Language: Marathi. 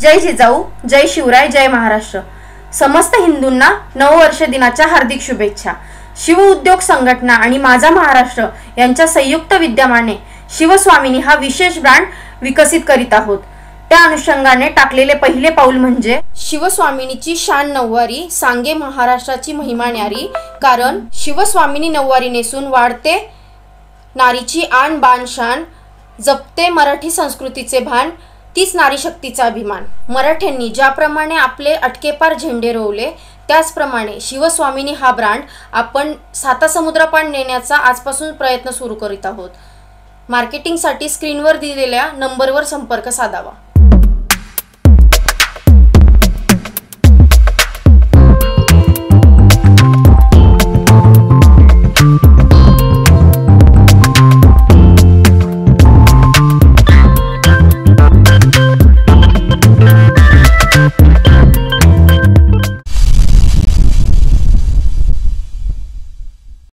जय जिजाऊ, जय शिवराय, जय महाराष्ट्र। समस्त हिंदूंना नववर्ष दिनाच्या हार्दिक शुभेच्छा। शिव उद्योग संघटना आणि माझा महाराष्ट्र यांच्या संयुक्त विद्यमाने शिवस्वामिनी हा विशेष ब्रँड विकसित करीत आहोत। त्या अनुषंगाने टाकलेले पहिले पाऊल म्हणजे शिवस्वामिनीची शान नऊवारी, सांगे महाराष्ट्राची महिमा न्यारी। कारण शिवस्वामिनी नऊवारी नेसून वाढते नारीची आन बान शान, जपते मराठी संस्कृतीचे भान, तीच नारी शक्तीचा अभिमान। मराठ्यांनी ज्याप्रमाणे आपले अटकेपार झेंडे रोवले त्याचप्रमाणे शिवस्वामिनी हा ब्रँड आपण सातासमुद्रापार नेण्याचा आजपासून प्रयत्न सुरू करीत आहोत। मार्केटिंगसाठी स्क्रीनवर दिलेल्या नंबरवर संपर्क साधावा।